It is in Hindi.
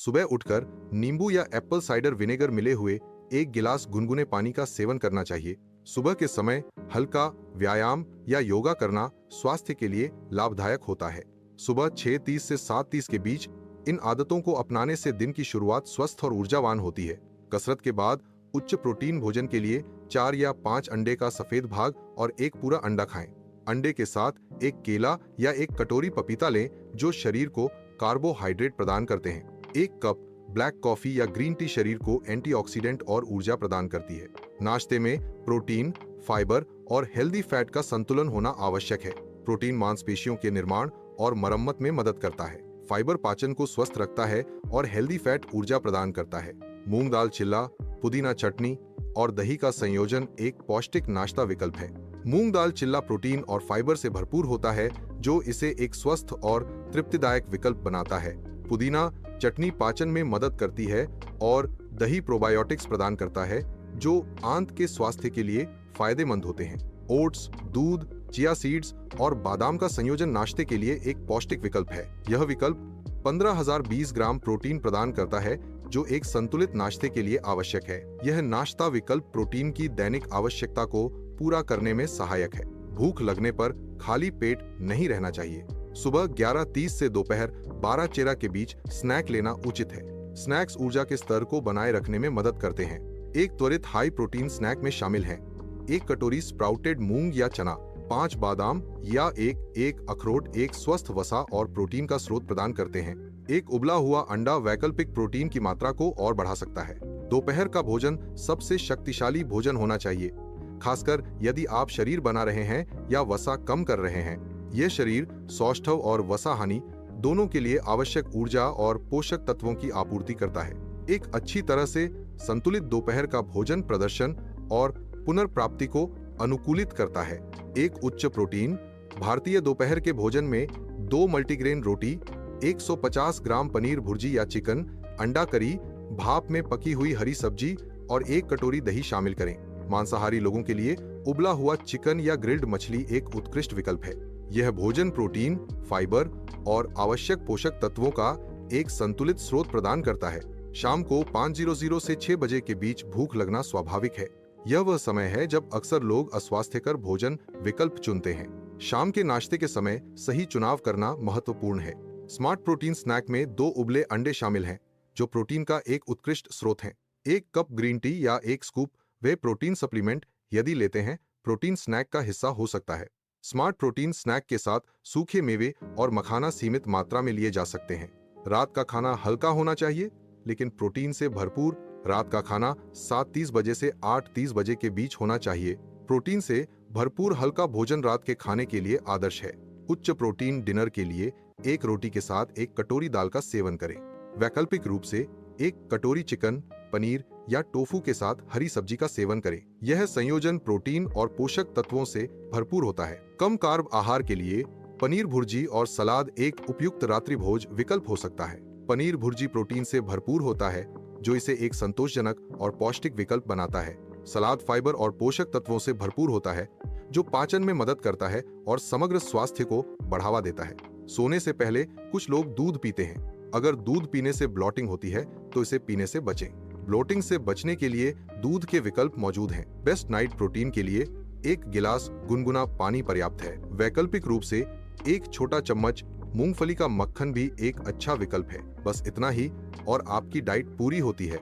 सुबह उठकर नींबू या एप्पल साइडर विनेगर मिले हुए एक गिलास गुनगुने पानी का सेवन करना चाहिए। सुबह के समय हल्का व्यायाम या योगा करना स्वास्थ्य के लिए लाभदायक होता है। सुबह 6:30 से 7:30 के बीच इन आदतों को अपनाने से दिन की शुरुआत स्वस्थ और ऊर्जावान होती है। कसरत के बाद उच्च प्रोटीन भोजन के लिए 4 या 5 अंडे का सफेद भाग और एक पूरा अंडा खाएं। अंडे के साथ एक केला या एक कटोरी पपीता लें जो शरीर को कार्बोहाइड्रेट प्रदान करते हैं। एक कप ब्लैक कॉफी या ग्रीन टी शरीर को एंटीऑक्सीडेंट और ऊर्जा प्रदान करती है। नाश्ते में प्रोटीन, फाइबर और हेल्दी फैट का संतुलन होना आवश्यक है। प्रोटीन मांसपेशियों के निर्माण और मरम्मत में मदद करता है। फाइबर पाचन को स्वस्थ रखता है और हेल्दी फैट ऊर्जा प्रदान करता है। मूंग दाल चिल्ला, पुदीना चटनी और दही का संयोजन एक पौष्टिक नाश्ता विकल्प है। मूंग दाल चिल्ला प्रोटीन और फाइबर से भरपूर होता है जो इसे एक स्वस्थ और तृप्तिदायक विकल्प बनाता है। पुदीना चटनी पाचन में मदद करती है और दही प्रोबायोटिक्स प्रदान करता है जो आंत के स्वास्थ्य के लिए फायदेमंद होते हैं। ओट्स, दूध, चिया सीड्स और बादाम का संयोजन नाश्ते के लिए एक पौष्टिक विकल्प है। यह विकल्प 15,020 ग्राम प्रोटीन प्रदान करता है जो एक संतुलित नाश्ते के लिए आवश्यक है। यह नाश्ता विकल्प प्रोटीन की दैनिक आवश्यकता को पूरा करने में सहायक है। भूख लगने पर खाली पेट नहीं रहना चाहिए। सुबह 11:30 से दोपहर 12:13 के बीच स्नैक लेना उचित है। स्नैक्स ऊर्जा के स्तर को बनाए रखने में मदद करते हैं। एक त्वरित हाई प्रोटीन स्नैक में शामिल हैं एक कटोरी स्प्राउटेड मूंग या चना, 5 बादाम या एक अखरोट एक स्वस्थ वसा और प्रोटीन का स्रोत प्रदान करते हैं। एक उबला हुआ अंडा वैकल्पिक प्रोटीन की मात्रा को और बढ़ा सकता है। दोपहर का भोजन सबसे शक्तिशाली भोजन होना चाहिए, खासकर यदि आप शरीर बना रहे हैं या वसा कम कर रहे हैं। यह शरीर सौष्ठव और वसा हानि दोनों के लिए आवश्यक ऊर्जा और पोषक तत्वों की आपूर्ति करता है। एक अच्छी तरह से संतुलित दोपहर का भोजन प्रदर्शन और पुनर्प्राप्ति को अनुकूलित करता है। एक उच्च प्रोटीन भारतीय दोपहर के भोजन में 2 मल्टीग्रेन रोटी, 150 ग्राम पनीर भुर्जी या चिकन, अंडा करी, भाप में पकी हुई हरी सब्जी और 1 कटोरी दही शामिल करें। मांसाहारी लोगों के लिए उबला हुआ चिकन या ग्रिल्ड मछली एक उत्कृष्ट विकल्प है। यह भोजन प्रोटीन, फाइबर और आवश्यक पोषक तत्वों का एक संतुलित स्रोत प्रदान करता है। शाम को 5:00 से 6 बजे के बीच भूख लगना स्वाभाविक है। यह वह समय है जब अक्सर लोग अस्वास्थ्यकर भोजन विकल्प चुनते हैं। शाम के नाश्ते के समय सही चुनाव करना महत्वपूर्ण है। स्मार्ट प्रोटीन स्नैक में 2 उबले अंडे शामिल हैं जो प्रोटीन का एक उत्कृष्ट स्रोत हैं। 1 कप ग्रीन टी या 1 स्कूप वे प्रोटीन सप्लीमेंट यदि लेते हैं प्रोटीन स्नैक का हिस्सा हो सकता है। स्मार्ट प्रोटीन स्नैक के साथ सूखे मेवे और मखाना सीमित मात्रा में लिए जा सकते हैं। रात का खाना हल्का होना चाहिए लेकिन प्रोटीन से भरपूर। रात का खाना 7:30 बजे से 8:30 बजे के बीच होना चाहिए। प्रोटीन से भरपूर हल्का भोजन रात के खाने के लिए आदर्श है। उच्च प्रोटीन डिनर के लिए 1 रोटी के साथ 1 कटोरी दाल का सेवन करें। वैकल्पिक रूप से 1 कटोरी चिकन, पनीर या टोफू के साथ हरी सब्जी का सेवन करें। यह संयोजन प्रोटीन और पोषक तत्वों से भरपूर होता है। कम कार्ब आहार के लिए पनीर भुर्जी और सलाद एक उपयुक्त रात्रि भोज विकल्प हो सकता है। पनीर भुर्जी प्रोटीन से भरपूर होता है जो इसे एक संतोषजनक और पौष्टिक विकल्प बनाता है। सलाद फाइबर और पोषक तत्वों से भरपूर होता है जो पाचन में मदद करता है और समग्र स्वास्थ्य को बढ़ावा देता है। सोने से पहले कुछ लोग दूध पीते हैं। अगर दूध पीने से ब्लॉटिंग होती है तो इसे पीने से बचें। ब्लोटिंग से बचने के लिए दूध के विकल्प मौजूद हैं। बेस्ट नाइट प्रोटीन के लिए 1 गिलास गुनगुना पानी पर्याप्त है। वैकल्पिक रूप से 1 छोटा चम्मच मूंगफली का मक्खन भी एक अच्छा विकल्प है। बस इतना ही और आपकी डाइट पूरी होती है।